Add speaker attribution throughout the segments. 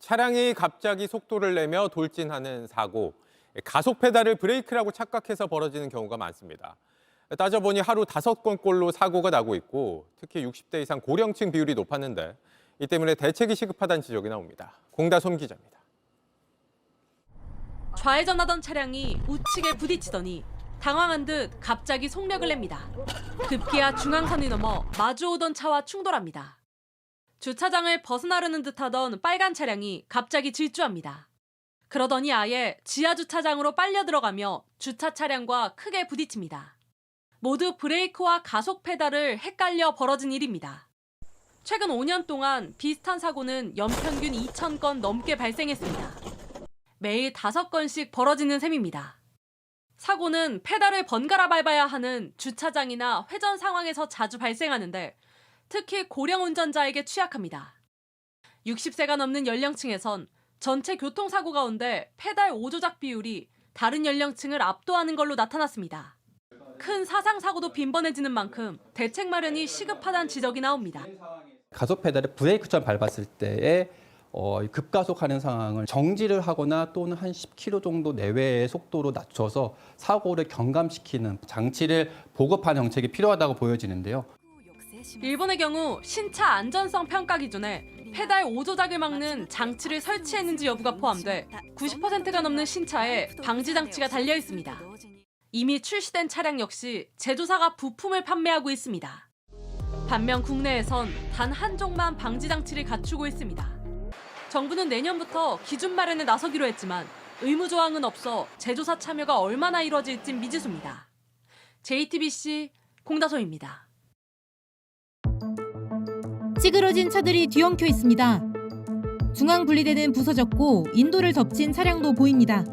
Speaker 1: 차량이 갑자기 속도를 내며 돌진하는 사고. 가속 페달을 브레이크라고 착각해서 벌어지는 경우가 많습니다. 따져보니 하루 5건꼴로 사고가 나고 있고 특히 60대 이상 고령층 비율이 높았는데 이 때문에 대책이 시급하다는 지적이 나옵니다. 공다솜 기자입니다.
Speaker 2: 좌회전하던 차량이 우측에 부딪히더니 당황한 듯 갑자기 속력을 냅니다. 급기야 중앙선을 넘어 마주오던 차와 충돌합니다. 주차장을 벗어나려는 듯하던 빨간 차량이 갑자기 질주합니다. 그러더니 아예 지하 주차장으로 빨려 들어가며 주차 차량과 크게 부딪힙니다. 모두 브레이크와 가속 페달을 헷갈려 벌어진 일입니다. 최근 5년 동안 비슷한 사고는 연평균 2,000건 넘게 발생했습니다. 매일 5건씩 벌어지는 셈입니다. 사고는 페달을 번갈아 밟아야 하는 주차장이나 회전 상황에서 자주 발생하는데 특히 고령 운전자에게 취약합니다. 60세가 넘는 연령층에선 전체 교통사고 가운데 페달 5조작 비율이 다른 연령층을 압도하는 걸로 나타났습니다. 큰 사상사고도 빈번해지는 만큼 대책 마련이 시급하다는 지적이 나옵니다.
Speaker 3: 가속 페달을 브레이크처럼 밟았을 때에 급가속하는 상황을 정지를 하거나 또는 한 10km 정도 내외의 속도로 낮춰서 사고를 경감시키는 장치를 보급하는 정책이 필요하다고 보여지는데요.
Speaker 2: 일본의 경우 신차 안전성 평가 기준에 페달 5조작을 막는 장치를 설치했는지 여부가 포함돼 90%가 넘는 신차에 방지 장치가 달려 있습니다. 이미 출시된 차량 역시 제조사가 부품을 판매하고 있습니다. 반면 국내에선 단 한 종만 방지 장치를 갖추고 있습니다. 정부는 내년부터 기준 마련에 나서기로 했지만 의무 조항은 없어 제조사 참여가 얼마나 이루어질진 미지수입니다. JTBC 공다솜입니다.
Speaker 4: 찌그러진 차들이 뒤엉켜 있습니다. 중앙 분리대는 부서졌고 인도를 덮친 차량도 보입니다.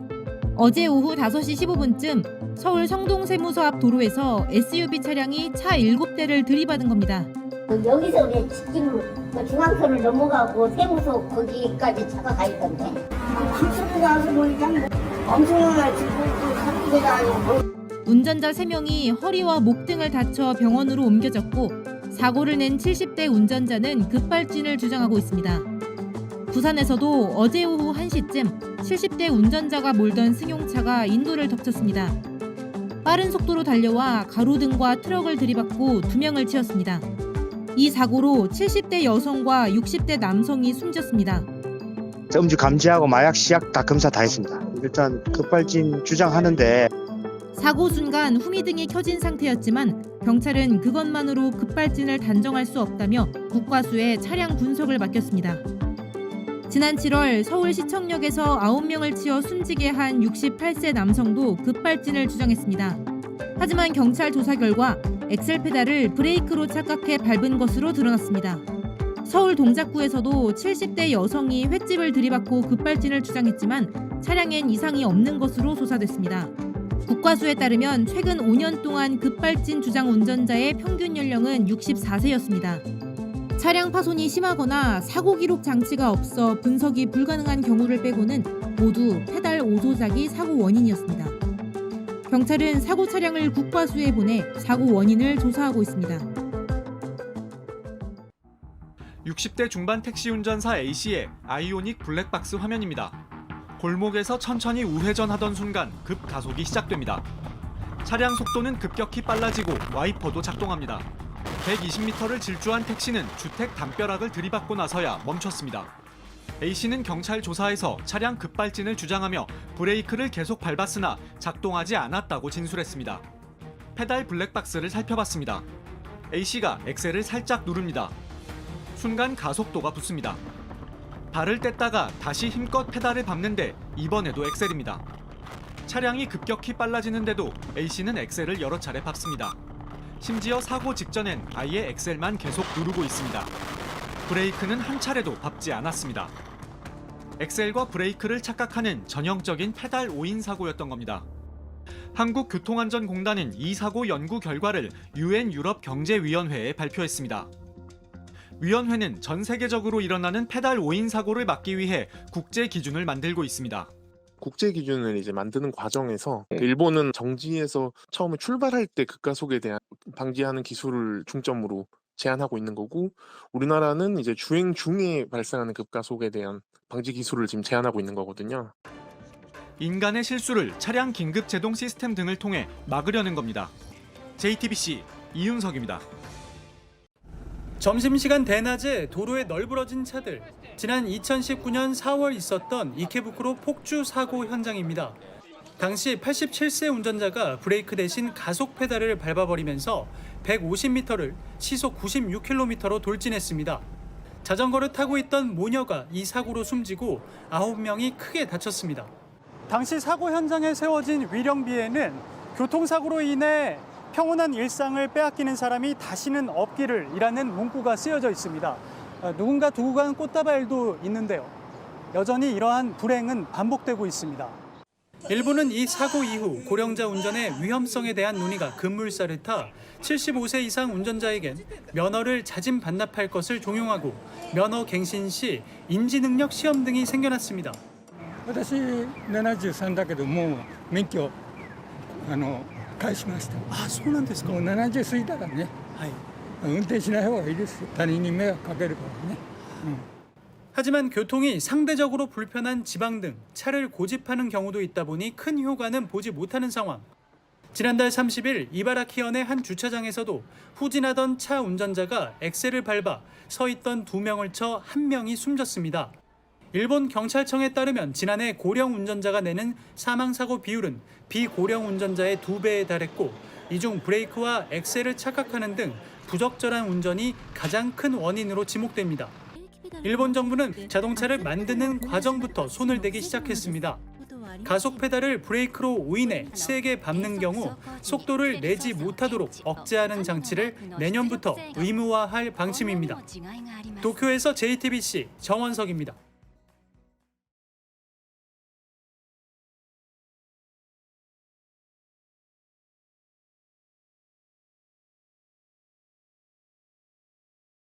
Speaker 4: 어제 오후 5시 15분쯤 서울 성동세무서 앞 도로에서 SUV 차량이 차 7대를 들이받은 겁니다.
Speaker 5: 여기서 지금 중앙선을 넘어가고 세무서 거기까지 차가 가 있던데. 급속도가 와서 보니까 엄청나게 지금 사고가 아니고.
Speaker 4: 운전자 3명이 허리와 목 등을 다쳐 병원으로 옮겨졌고 사고를 낸 70대 운전자는 급발진을 주장하고 있습니다. 부산에서도 어제 오후 1시쯤 70대 운전자가 몰던 승용차가 인도를 덮쳤습니다. 빠른 속도로 달려와 가로등과 트럭을 들이받고 2명을 치었습니다. 이 사고로 70대 여성과 60대 남성이 숨졌습니다.
Speaker 6: 음주 감지하고 마약 시약 다 검사 다 했습니다. 일단 급발진 주장하는데
Speaker 4: 사고 순간 후미등이 켜진 상태였지만 경찰은 그것만으로 급발진을 단정할 수 없다며 국과수에 차량 분석을 맡겼습니다. 지난 7월 서울시청역에서 9명을 치어 숨지게 한 68세 남성도 급발진을 주장했습니다. 하지만 경찰 조사 결과 엑셀 페달을 브레이크로 착각해 밟은 것으로 드러났습니다. 서울 동작구에서도 70대 여성이 횟집을 들이받고 급발진을 주장했지만 차량엔 이상이 없는 것으로 조사됐습니다. 국과수에 따르면 최근 5년 동안 급발진 주장 운전자의 평균 연령은 64세였습니다. 차량 파손이 심하거나 사고 기록 장치가 없어 분석이 불가능한 경우를 빼고는 모두 페달 5조작이 사고 원인이었습니다. 경찰은 사고 차량을 국과수에 보내 사고 원인을 조사하고 있습니다.
Speaker 7: 60대 중반 택시 운전사 A씨의 아이오닉 블랙박스 화면입니다. 골목에서 천천히 우회전하던 순간 급가속이 시작됩니다. 차량 속도는 급격히 빨라지고 와이퍼도 작동합니다. 120m를 질주한 택시는 주택 담벼락을 들이받고 나서야 멈췄습니다. A씨는 경찰 조사에서 차량 급발진을 주장하며 브레이크를 계속 밟았으나 작동하지 않았다고 진술했습니다. 페달 블랙박스를 살펴봤습니다. A씨가 엑셀을 살짝 누릅니다. 순간 가속도가 붙습니다. 발을 뗐다가 다시 힘껏 페달을 밟는데 이번에도 엑셀입니다. 차량이 급격히 빨라지는데도 A씨는 엑셀을 여러 차례 밟습니다. 심지어 사고 직전엔 아예 엑셀만 계속 누르고 있습니다. 브레이크는 한 차례도 밟지 않았습니다. 엑셀과 브레이크를 착각하는 전형적인 페달 5인 사고였던 겁니다. 한국교통안전공단은 이 사고 연구 결과를 UN 유럽경제위원회에 발표했습니다. 위원회는 전 세계적으로 일어나는 페달 5인 사고를 막기 위해 국제 기준을 만들고 있습니다.
Speaker 8: 국제 기준을 이제 만드는 과정에서 일본은 정지에서 처음에 출발할 때 급가속에 대한 방지하는 기술을 중점으로 제한하고 있는 거고, 우리나라는 이제 주행 중에 발생하는 급가속에 대한 방지 기술을 지금 제안하고 있는 거거든요.
Speaker 7: 인간의 실수를 차량 긴급 제동 시스템 등을 통해 막으려는 겁니다. JTBC 이윤석입니다.
Speaker 9: 점심시간 대낮에 도로에 널브러진 차들. 지난 2019년 4월 있었던 이케부쿠로 폭주 사고 현장입니다. 당시 87세 운전자가 브레이크 대신 가속 페달을 밟아버리면서 150m를 시속 96km로 돌진했습니다. 자전거를 타고 있던 모녀가 이 사고로 숨지고 9명이 크게 다쳤습니다. 당시 사고 현장에 세워진 위령비에는 교통사고로 인해 평온한 일상을 빼앗기는 사람이 다시는 없기를 이라는 문구가 쓰여져 있습니다. 누군가 두고 간 꽃다발도 있는데요. 여전히 이러한 불행은 반복되고 있습니다. 일본은 이 사고 이후 고령자 운전의 위험성에 대한 논의가 급물살을 타 75세 이상 운전자에겐 면허를 자진 반납할 것을 종용하고 면허 갱신 시 인지능력 시험 등이 생겨났습니다.
Speaker 10: 私73だけどもう免許返しました。
Speaker 9: 아,そうなんですか?
Speaker 10: もう70過ぎたからね。
Speaker 9: 하이.
Speaker 10: 運転しない方がいいですよ。他人に迷惑かけるからね。
Speaker 9: 하지만 교통이 상대적으로 불편한 지방 등 차를 고집하는 경우도 있다 보니 큰 효과는 보지 못하는 상황. 지난달 30일 이바라키현의 한 주차장에서도 후진하던 차 운전자가 엑셀을 밟아 서 있던 2명을 쳐 1명이 숨졌습니다. 일본 경찰청에 따르면 지난해 고령 운전자가 내는 사망사고 비율은 비고령 운전자의 2배에 달했고 이 중 브레이크와 엑셀을 착각하는 등 부적절한 운전이 가장 큰 원인으로 지목됩니다. 일본 정부는 자동차를 만드는 과정부터 손을 대기 시작했습니다. 가속 페달을 브레이크로 우인해 세게 밟는 경우 속도를 내지 못하도록 억제하는 장치를 내년부터 의무화할 방침입니다. 도쿄에서 JTBC 정원석입니다.